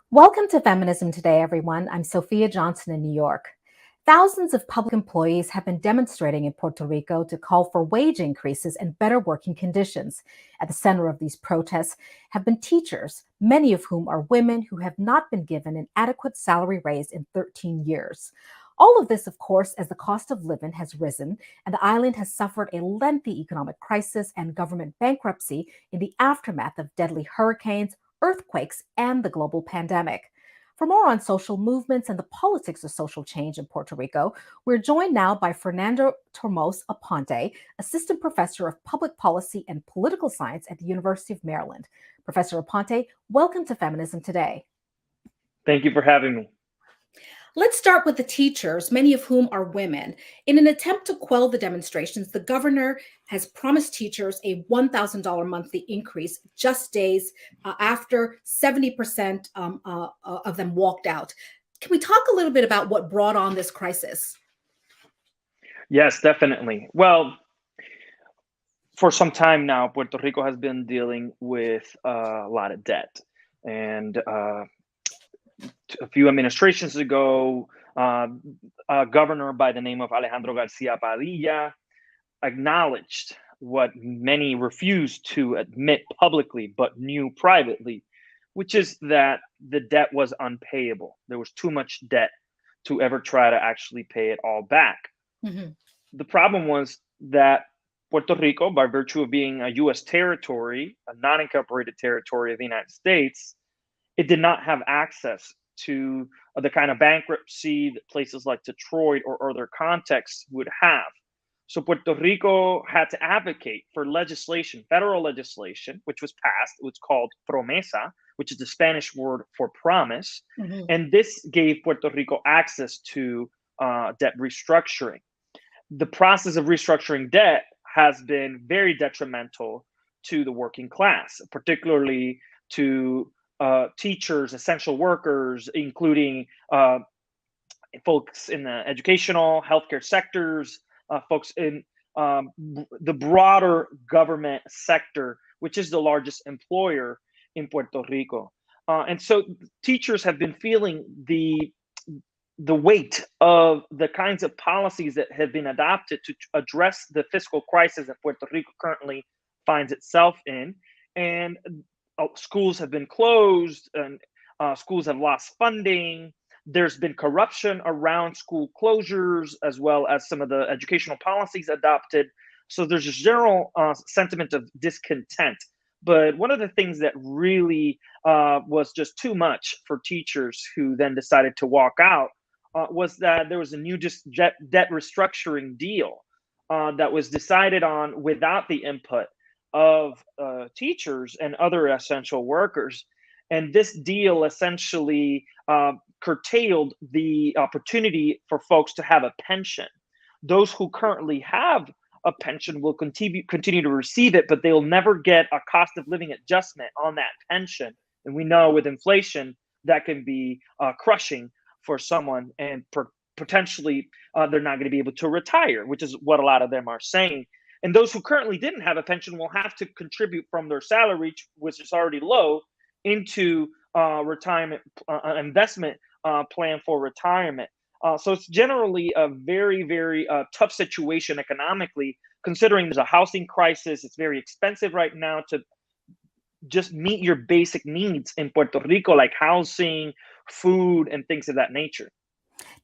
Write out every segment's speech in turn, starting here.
Welcome to Feminism Today, everyone. I'm Sophia Johnson in New York. Thousands of public employees have been demonstrating in Puerto Rico to call for wage increases and better working conditions. At the center of these protests have been teachers, many of whom are women who have not been given an adequate salary raise in 13 years. All of this, of course, as the cost of living has risen and the island has suffered a lengthy economic crisis and government bankruptcy in the aftermath of deadly hurricanes, earthquakes, and the global pandemic. For more on social movements and the politics of social change in Puerto Rico, we're joined now by Fernando Tormos-Aponte, Assistant Professor of Public Policy and Political Science at the University of Maryland. Professor Aponte, welcome to Feminism Today. Thank you for having me. Let's start with the teachers, many of whom are women. In an attempt to quell the demonstrations, the governor has promised teachers a $1,000 monthly increase just days after 70% of them walked out. Can we talk a little bit about what brought on this crisis? Yes, definitely. Well, for some time now, Puerto Rico has been dealing with a lot of debt. And a few administrations ago, a governor by the name of Alejandro Garcia Padilla acknowledged what many refused to admit publicly but knew privately, which is that the debt was unpayable. There was too much debt to ever try to actually pay it all back. Mm-hmm. The problem was that Puerto Rico, by virtue of being a U.S. territory, a non-incorporated territory of the United States, it did not have access to the kind of bankruptcy that places like Detroit or other contexts would have. So Puerto Rico had to advocate for legislation, federal legislation, which was passed. It was called promesa, which is the Spanish word for promise. Mm-hmm. And this gave Puerto Rico access to debt restructuring. The process of restructuring debt has been very detrimental to the working class, particularly to teachers, essential workers, including folks in the educational, healthcare sectors, folks in the broader government sector, which is the largest employer in Puerto Rico. And so teachers have been feeling the weight of the kinds of policies that have been adopted to address the fiscal crisis that Puerto Rico currently finds itself in. And schools have been closed and schools have lost funding. There's been corruption around school closures, as well as some of the educational policies adopted. So there's a general sentiment of discontent. But one of the things that really was just too much for teachers who then decided to walk out was that there was a new debt restructuring deal that was decided on without the input of teachers and other essential workers. And this deal essentially curtailed the opportunity for folks to have a pension. Those who currently have a pension will continue to receive it, but they'll never get a cost of living adjustment on that pension. And we know with inflation, that can be crushing for someone, and potentially they're not going to be able to retire, which is what a lot of them are saying. And those who currently didn't have a pension will have to contribute from their salary, which is already low, into retirement investment plan for retirement. So it's generally a very, very tough situation economically, considering there's a housing crisis. It's very expensive right now to just meet your basic needs in Puerto Rico, like housing, food, and things of that nature.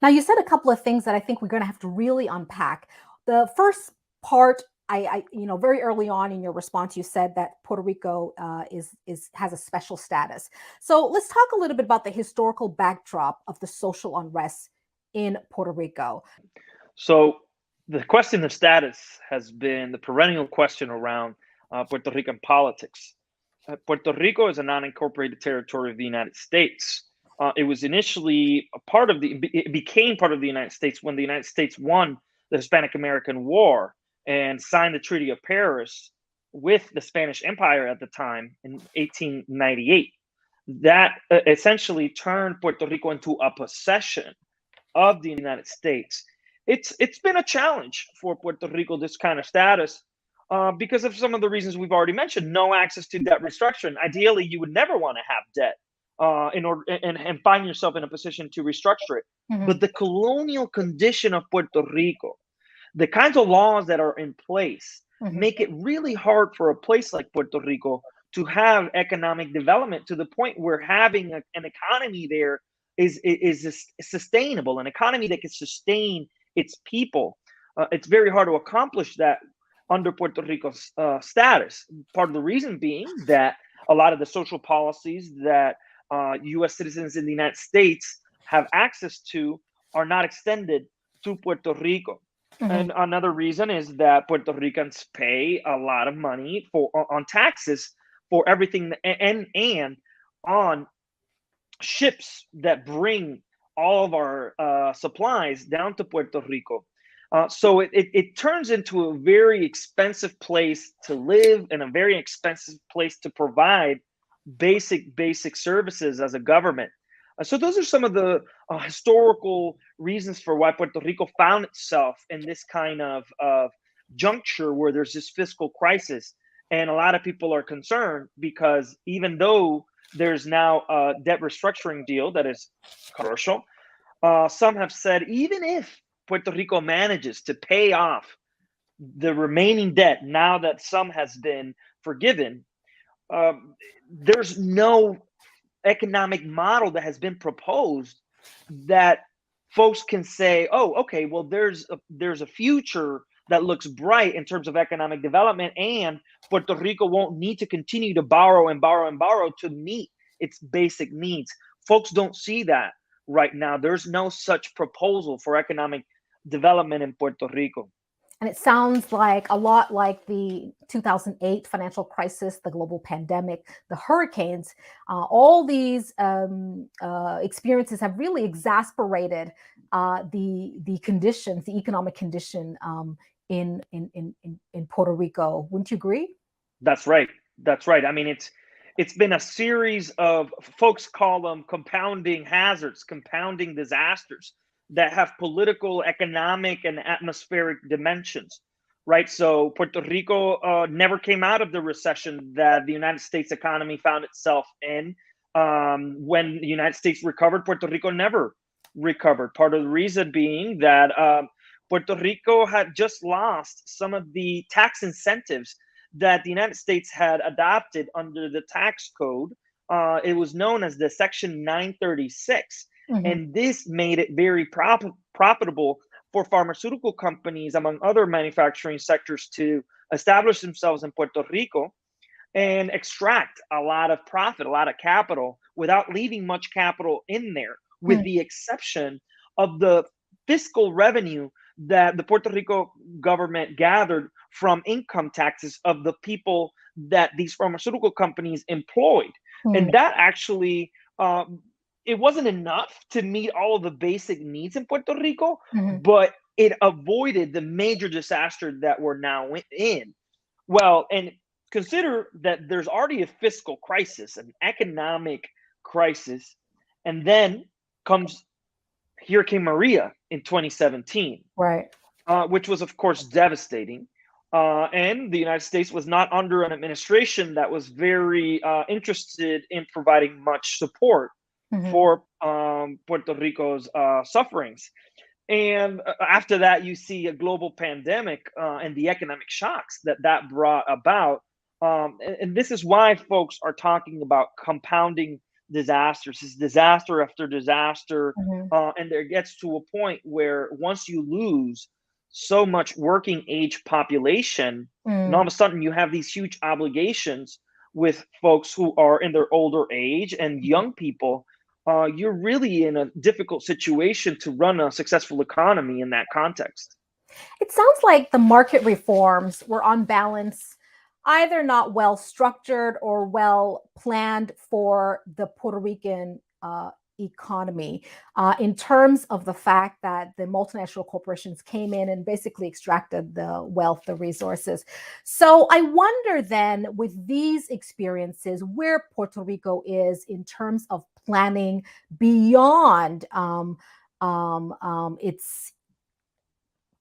Now, you said a couple of things that I think we're going to have to really unpack. The first part, I very early on in your response, you said that Puerto Rico has a special status. So let's talk a little bit about the historical backdrop of the social unrest in Puerto Rico. So the question of status has been the perennial question around Puerto Rican politics. Puerto Rico is a non-incorporated territory of the United States. It was initially it became part of the United States when the United States won the Hispanic-American War and signed the Treaty of Paris with the Spanish Empire at the time in 1898. that essentially turned Puerto Rico into a possession of the United States. It's been a challenge for Puerto Rico, this kind of status, because of some of the reasons we've already mentioned. No access to debt restructuring. Ideally, you would never want to have debt in order and find yourself in a position to restructure it. Mhm. But the colonial condition of Puerto Rico, the kinds of laws that are in place, Mhm. make it really hard for a place like Puerto Rico to have economic development to the point where having an economy there is sustainable, an economy that can sustain its people. It's very hard to accomplish that under Puerto Rico's status. Part of the reason being that a lot of the social policies that U.S. citizens in the United States have access to are not extended to Puerto Rico. Mhm. And another reason is that Puerto Ricans pay a lot of money for on taxes for everything and on ships that bring all of our supplies down to Puerto Rico. So it turns into a very expensive place to live and a very expensive place to provide basic services as a government. So those are some of the historical reasons for why Puerto Rico found itself in this kind of juncture where there's this fiscal crisis, and a lot of people are concerned because even though there's now a debt restructuring deal that is controversial, some have said even if Puerto Rico manages to pay off the remaining debt now that some has been forgiven, um, there's no economic model that has been proposed that folks can say, "Oh, okay, well, there's a future that looks bright in terms of economic development, and Puerto Rico won't need to continue to borrow and borrow and borrow to meet its basic needs." Folks don't see that right now. There's no such proposal for economic development in Puerto Rico. And it sounds like a lot like the 2008 financial crisis, the global pandemic, the hurricanes. All these experiences have really exasperated the conditions, the economic condition in Puerto Rico. Wouldn't you agree? That's right. That's right. I mean, it's been a series of, folks call them compounding hazards, compounding disasters that have political, economic, and atmospheric dimensions. Right. So Puerto Rico never came out of the recession that the United States economy found itself in. When the United States recovered, Puerto Rico never recovered. Part of the reason being that Puerto Rico had just lost some of the tax incentives that the United States had adopted under the tax code. It was known as the Section 936. Mhm. And this made it very profitable for pharmaceutical companies, among other manufacturing sectors, to establish themselves in Puerto Rico and extract a lot of profit, a lot of capital, without leaving much capital in there, with Mhm. the exception of the fiscal revenue that the Puerto Rico government gathered from income taxes of the people that these pharmaceutical companies employed. Mhm. And that actually, it wasn't enough to meet all of the basic needs in Puerto Rico, Mhm. but it avoided the major disaster that we're now in. Well, and consider that there's already a fiscal crisis, an economic crisis, and then comes Hurricane Maria in 2017, Right. which was, of course, devastating. And the United States was not under an administration that was very interested in providing much support Mhm. for Puerto Rico's sufferings. And after that, you see a global pandemic and the economic shocks that that brought about. And this is why folks are talking about compounding disasters, is disaster after disaster. Mhm. And there gets to a point where once you lose so much working age population, and all Mm. of a sudden you have these huge obligations with folks who are in their older age and young people, you're really in a difficult situation to run a successful economy in that context. It sounds like the market reforms were on balance either not well structured or well planned for the Puerto Rican economy in terms of the fact that the multinational corporations came in and basically extracted the wealth, the resources. So I wonder then, with these experiences, where Puerto Rico is in terms of planning beyond its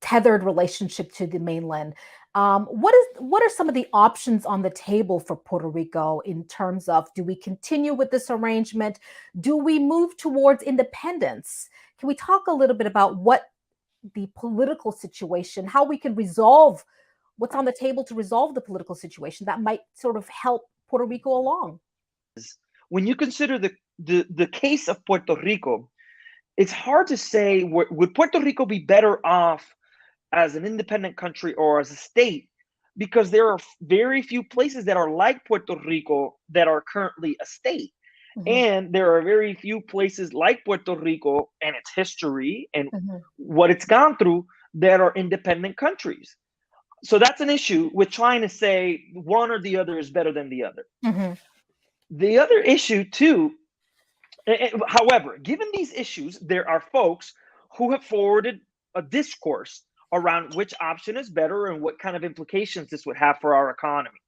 tethered relationship to the mainland. What are some of the options on the table for Puerto Rico in terms of, do we continue with this arrangement? Do we move towards independence? Can we talk a little bit about what the political situation, how we can resolve what's on the table to resolve the political situation that might sort of help Puerto Rico along? When you consider the case of Puerto Rico, it's hard to say, would Puerto Rico be better off as an independent country or as a state, because there are very few places that are like Puerto Rico that are currently a state. Mm-hmm. And there are very few places like Puerto Rico and its history and mm-hmm. what it's gone through that are independent countries. So that's an issue with trying to say one or the other is better than the other. Mm-hmm. The other issue too, however, given these issues, there are folks who have forwarded a discourse around which option is better and what kind of implications this would have for our economy.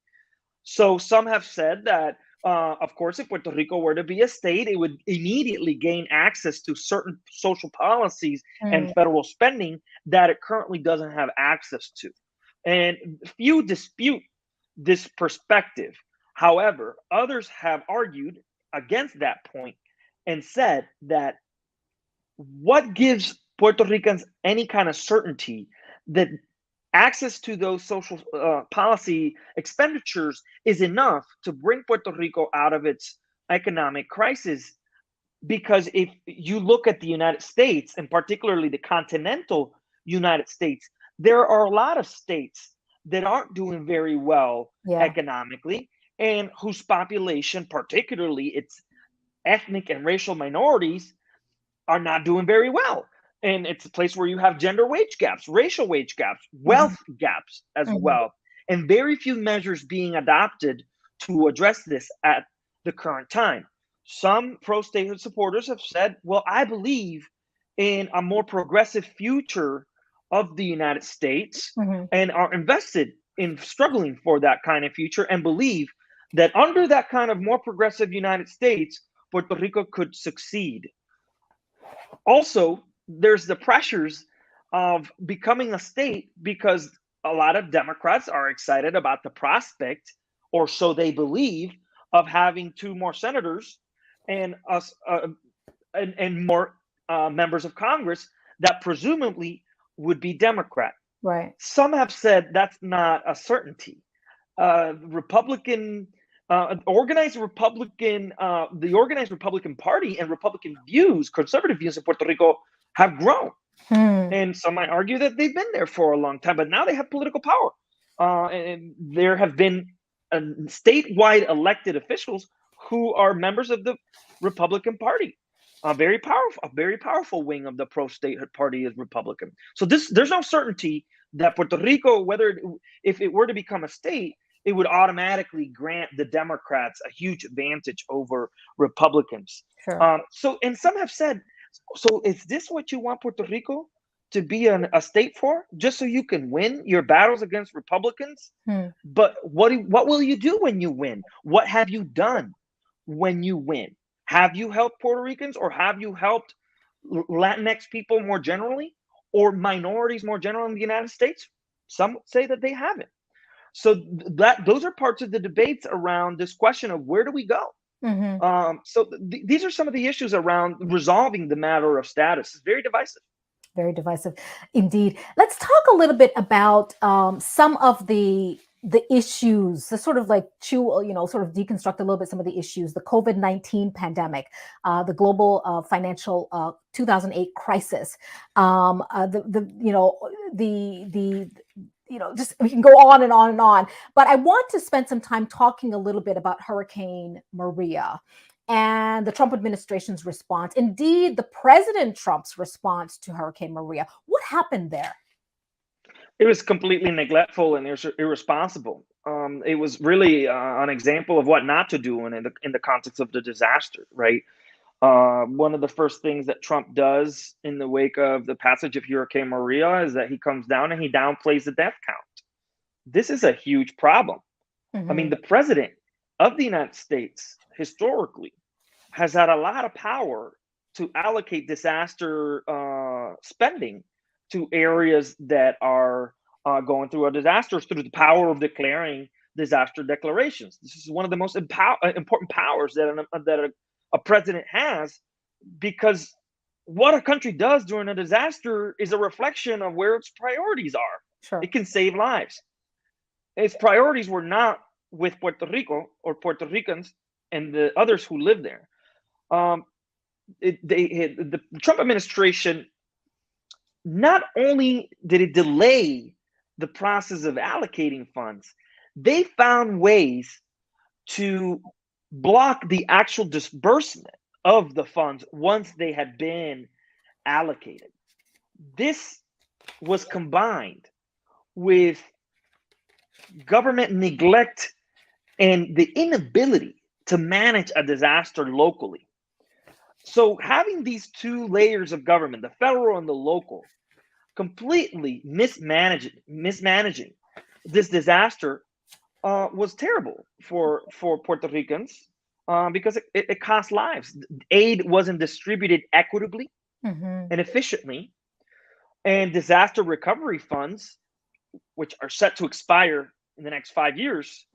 So some have said that, of course, if Puerto Rico were to be a state, it would immediately gain access to certain social policies and federal spending that it currently doesn't have access to. And few dispute this perspective. However, others have argued against that point and said that what gives Puerto Ricans any kind of certainty that access to those social policy expenditures is enough to bring Puerto Rico out of its economic crisis. Because if you look at the United States, and particularly the continental United States, there are a lot of states that aren't doing very well economically, and whose population, particularly its ethnic and racial minorities, are not doing very well. And it's a place where you have gender wage gaps, racial wage gaps, wealth gaps as well, and very few measures being adopted to address this at the current time. Some pro-statehood supporters have said, well, I believe in a more progressive future of the United States and are invested in struggling for that kind of future, and believe that under that kind of more progressive United States, Puerto Rico could succeed. Also, there's the pressures of becoming a state, because a lot of Democrats are excited about the prospect, or so they believe, of having 2 more senators and more members of Congress that presumably would be Democrat. Right. Some have said that's not a certainty. The organized Republican Party and Republican views, conservative views in Puerto Rico, have grown. And some might argue that they've been there for a long time, but now they have political power. And there have been statewide elected officials who are members of the Republican Party. A very powerful wing of the pro-statehood party is Republican. So there's no certainty that Puerto Rico, if it were to become a state, it would automatically grant the Democrats a huge advantage over Republicans. Sure. And some have said, so is this what you want Puerto Rico to be a state for? Just so you can win your battles against Republicans? But what will you do when you win? What have you done when you win? Have you helped Puerto Ricans, or have you helped Latinx people more generally, or minorities more generally in the United States? Some say that they haven't. So those are parts of the debates around this question of where do we go? So these are some of the issues around resolving the matter of status. It's very divisive. Very divisive, indeed. Let's talk a little bit about some of the issues, the sort of like sort of deconstruct a little bit some of the issues, the COVID-19 pandemic, the global financial 2008 crisis, just we can go on and on and on. But I want to spend some time talking a little bit about Hurricane Maria and the Trump administration's response. Indeed, the President Trump's response to Hurricane Maria. What happened there? It was completely neglectful and irresponsible. It was really an example of what not to do in the context of the disaster, right? One of the first things that Trump does in the wake of the passage of Hurricane Maria is that he comes down and he downplays the death count. This is a huge problem. I mean, the president of the United States historically has had a lot of power to allocate disaster spending to areas that are going through a disaster through the power of declaring disaster declarations. This is one of the most important powers that a president has, because what a country does during a disaster is a reflection of where its priorities are. Sure. It can save lives. Its priorities were not with Puerto Rico or Puerto Ricans and the others who live there. The Trump administration, not only did it delay the process of allocating funds, they found ways to block the actual disbursement of the funds once they had been allocated. This was combined with government neglect and the inability to manage a disaster locally. So having these two layers of government, the federal and the local, completely mismanaging this disaster was terrible for Puerto Ricans because it cost lives. Aid wasn't distributed equitably and efficiently, and disaster recovery funds, which are set to expire in the next 5 years,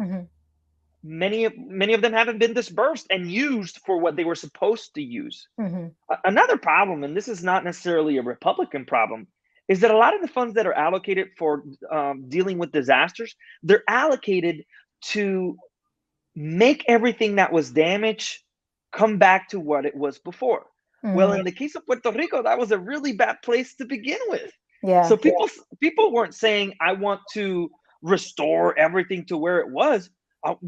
many of them haven't been disbursed and used for what they were supposed to use. Another problem, and this is not necessarily a Republican problem, is that a lot of the funds that are allocated for dealing with disasters, they're allocated to make everything that was damaged come back to what it was before. Well, in the case of Puerto Rico, that was a really bad place to begin with. So people weren't saying, I want to restore everything to where it was.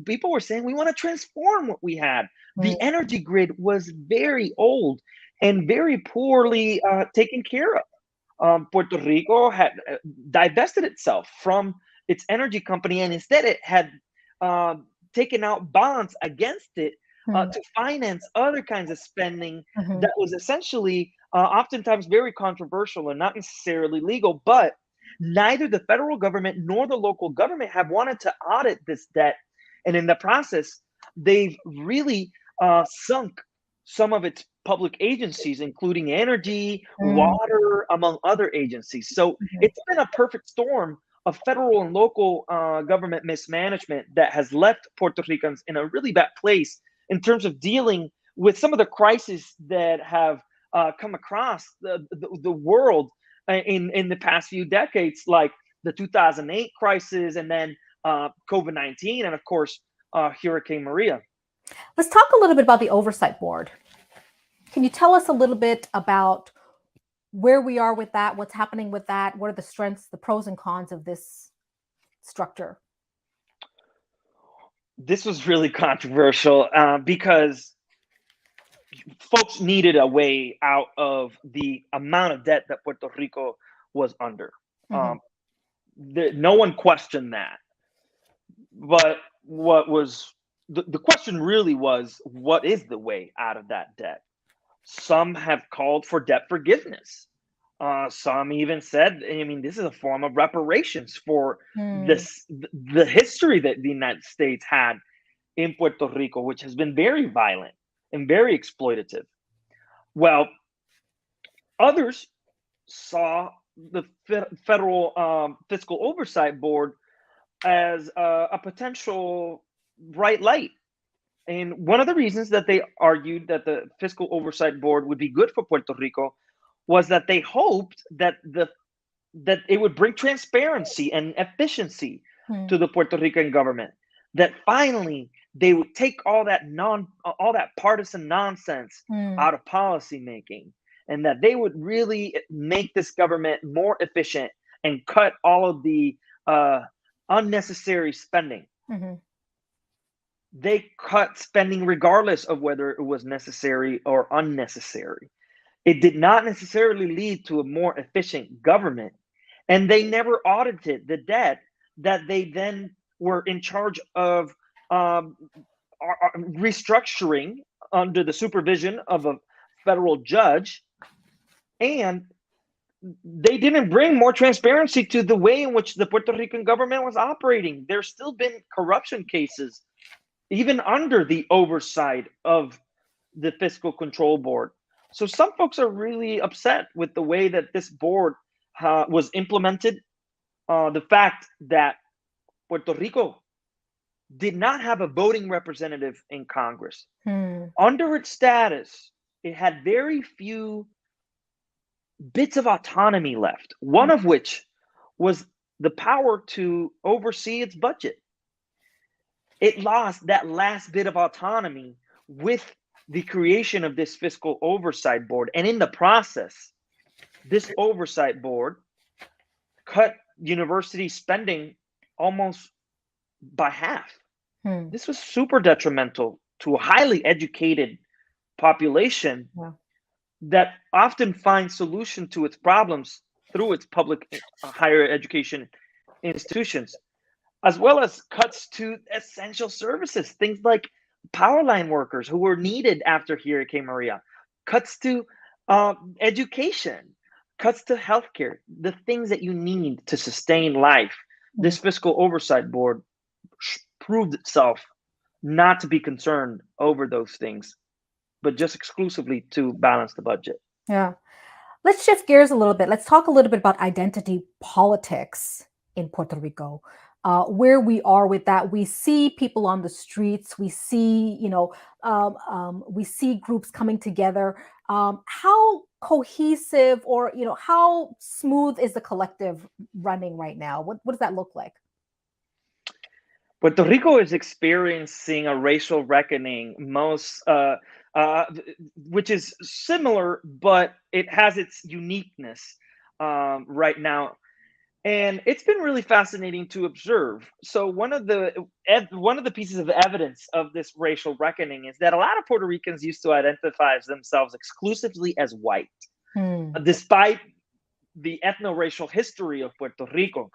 People were saying, we want to transform what we had. The energy grid was very old and very poorly taken care of. Puerto Rico had divested itself from its energy company, and instead it had taken out bonds against it to finance other kinds of spending that was essentially oftentimes very controversial and not necessarily legal. But neither the federal government nor the local government have wanted to audit this debt. And in the process, they've really sunk some of its public agencies, including energy, water, among other agencies. So it's been a perfect storm of federal and local government mismanagement that has left Puerto Ricans in a really bad place in terms of dealing with some of the crises that have come across the world in the past few decades, like the 2008 crisis, and then COVID-19, and of course, Hurricane Maria. Let's talk a little bit about the Oversight Board. Can you tell us a little bit about where we are with that, what's happening with that, what are the strengths, the pros and cons of this structure? This was really controversial because folks needed a way out of the amount of debt that Puerto Rico was under. No one questioned that. But what was the question really was, what is the way out of that debt? Some have called for debt forgiveness. Some even said, I mean, this is a form of reparations for the history that the United States had in Puerto Rico, which has been very violent and very exploitative. Well, others saw the federal Fiscal Oversight Board as a potential bright light. And one of the reasons that they argued that the Fiscal Oversight Board would be good for Puerto Rico was that they hoped that it would bring transparency and efficiency to the Puerto Rican government. That finally they would take all that partisan nonsense out of policy making, and that they would really make this government more efficient and cut all of the unnecessary spending. They cut spending regardless of whether it was necessary or unnecessary. It did not necessarily lead to a more efficient government, and they never audited the debt that they then were in charge of restructuring under the supervision of federal judge, and they didn't bring more transparency to the way in which the Puerto Rican government was operating. There's still been corruption cases, even under the oversight of the Fiscal Control Board. So some folks are really upset with the way that this board was implemented. The fact that Puerto Rico did not have a voting representative in Congress. Under its status, it had very few bits of autonomy left, one of which was the power to oversee its budget. It lost that last bit of autonomy with the creation of this Fiscal Oversight Board. And in the process, this Oversight Board cut university spending almost by half. This was super detrimental to a highly educated population that often finds solution to its problems through its public higher education institutions, as well as cuts to essential services, things like power line workers who were needed after Hurricane Maria, cuts to education, cuts to healthcare, the things that you need to sustain life. This Fiscal Oversight Board proved itself not to be concerned over those things, but just exclusively to balance the budget. Yeah. Let's shift gears a little bit. Let's talk a little bit about identity politics in Puerto Rico. Where we are with that, we see people on the streets. We see, we see groups coming together. How cohesive, or how smooth is the collective running right now? What does that look like? Puerto Rico is experiencing a racial reckoning, which is similar, but it has its uniqueness right now. And it's been really fascinating to observe. So one of the pieces of evidence of this racial reckoning is that a lot of Puerto Ricans used to identify themselves exclusively as white, despite the ethno-racial history of Puerto Rico.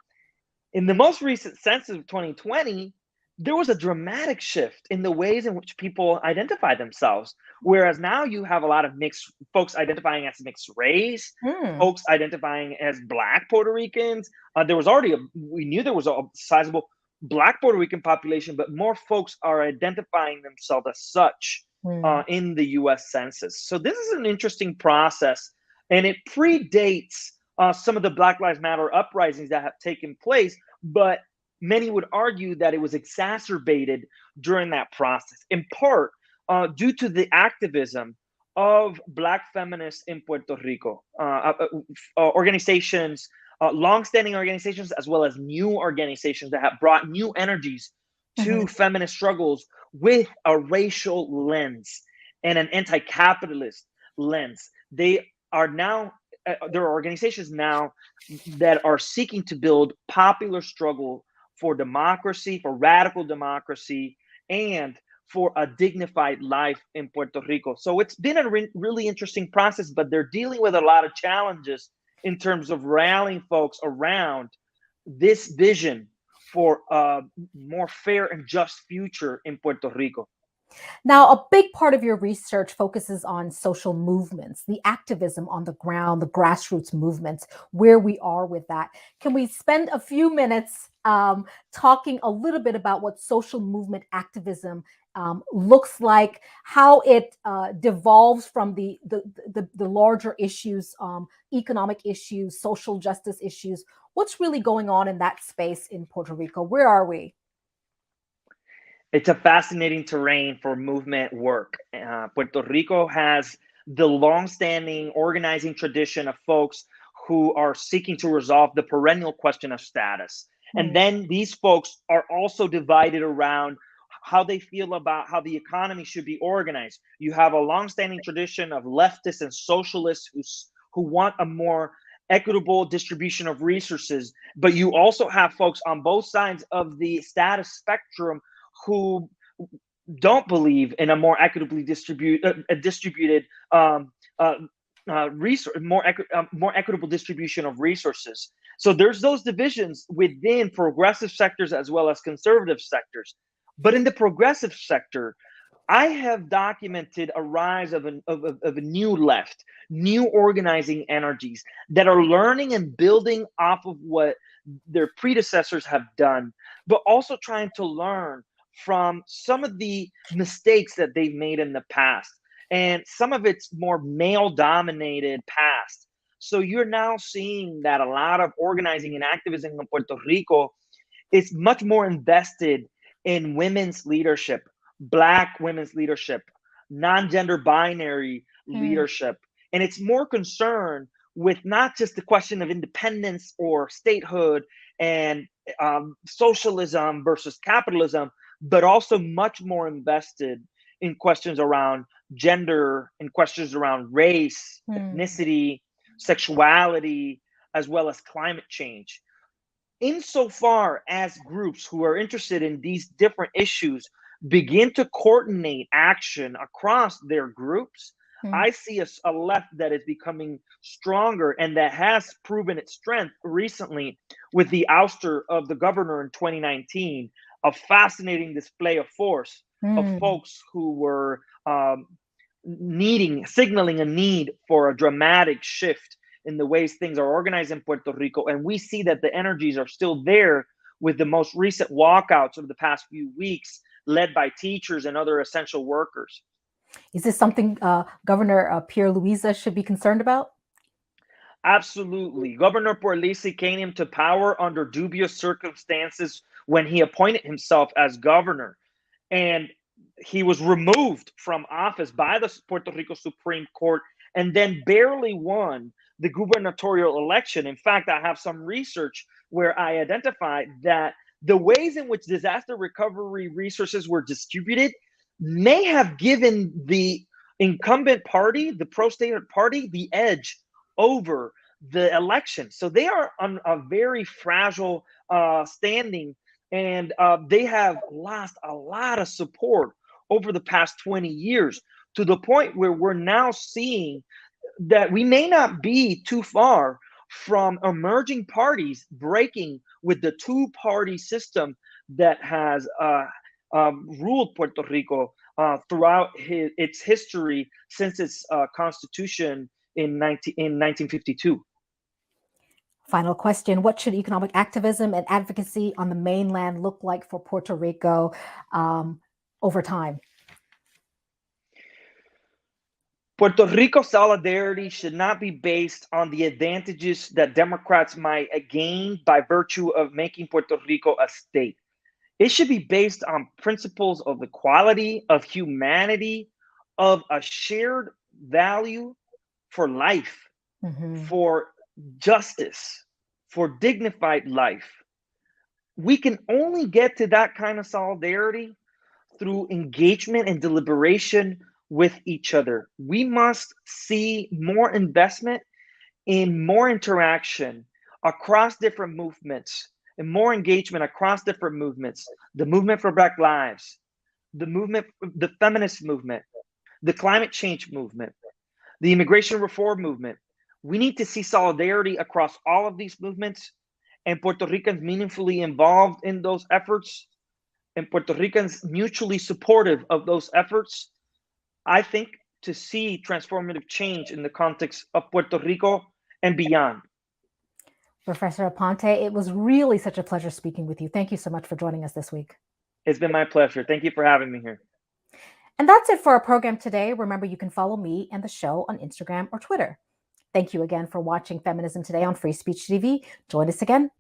In the most recent census of 2020, there was a dramatic shift in the ways in which people identify themselves. Whereas now you have a lot of mixed folks identifying as mixed race, folks identifying as Black Puerto Ricans. We knew there was a sizable Black Puerto Rican population, but more folks are identifying themselves as such in the US Census. So this is an interesting process, and it predates some of the Black Lives Matter uprisings that have taken place, but many would argue that it was exacerbated during that process, in part due to the activism of Black feminists in Puerto Rico, organizations, longstanding organizations, as well as new organizations that have brought new energies to feminist struggles with a racial lens and an anti-capitalist lens. There are organizations now that are seeking to build popular struggle for democracy, for radical democracy, and for a dignified life in Puerto Rico. So it's been a really interesting process, but they're dealing with a lot of challenges in terms of rallying folks around this vision for a more fair and just future in Puerto Rico. Now, a big part of your research focuses on social movements, the activism on the ground, the grassroots movements, where we are with that. Can we spend a few minutes talking a little bit about what social movement activism looks like, how it devolves from the larger issues, economic issues, social justice issues? What's really going on in that space in Puerto Rico? Where are we? It's a fascinating terrain for movement work. Puerto Rico has the longstanding organizing tradition of folks who are seeking to resolve the perennial question of status. And then these folks are also divided around how they feel about how the economy should be organized. You have a longstanding tradition of leftists and socialists who want a more equitable distribution of resources, but you also have folks on both sides of the status spectrum who don't believe in a more equitably distributed more equitable distribution of resources. So there's those divisions within progressive sectors as well as conservative sectors. But in the progressive sector, I have documented a rise of a new left, new organizing energies that are learning and building off of what their predecessors have done, but also trying to learn from some of the mistakes that they've made in the past and some of its more male dominated past. So you're now seeing that a lot of organizing and activism in Puerto Rico is much more invested in women's leadership, Black women's leadership, non-gender binary leadership. And it's more concerned with not just the question of independence or statehood and socialism versus capitalism, but also much more invested in questions around gender and questions around race, ethnicity, sexuality, as well as climate change. Insofar as groups who are interested in these different issues begin to coordinate action across their groups, I see a left that is becoming stronger and that has proven its strength recently with the ouster of the governor in 2019, a fascinating display of force of folks who were signaling a need for a dramatic shift in the ways things are organized in Puerto Rico. And we see that the energies are still there with the most recent walkouts of the past few weeks, led by teachers and other essential workers. Is this something Governor Pierre Luisa should be concerned about? Absolutely. Governor Puerlisi came into power under dubious circumstances when he appointed himself as governor. And he was removed from office by the Puerto Rico Supreme Court and then barely won the gubernatorial election. In fact, I have some research where I identified that the ways in which disaster recovery resources were distributed may have given the incumbent party, the pro-state party, the edge over the election. So they are on a very fragile standing, and they have lost a lot of support over the past 20 years to the point where we're now seeing that we may not be too far from emerging parties breaking with the two-party system that has ruled Puerto Rico throughout its history since its constitution in 1952. Final question. What should economic activism and advocacy on the mainland look like for Puerto Rico over time? Puerto Rico solidarity should not be based on the advantages that Democrats might gain by virtue of making Puerto Rico a state. It should be based on principles of equality, of humanity, of a shared value for life, for justice, for dignified life. We can only get to that kind of solidarity through engagement and deliberation with each other. We must see more investment in more interaction across different movements and more engagement across different movements. The movement for Black lives, the feminist movement, the climate change movement, the immigration reform movement. We need to see solidarity across all of these movements and Puerto Ricans meaningfully involved in those efforts and Puerto Ricans mutually supportive of those efforts. I think to see transformative change in the context of Puerto Rico and beyond. Professor Aponte, it was really such a pleasure speaking with you. Thank you so much for joining us this week. It's been my pleasure. Thank you for having me here. And that's it for our program today. Remember, you can follow me and the show on Instagram or Twitter. Thank you again for watching Feminism Today on Free Speech TV. Join us again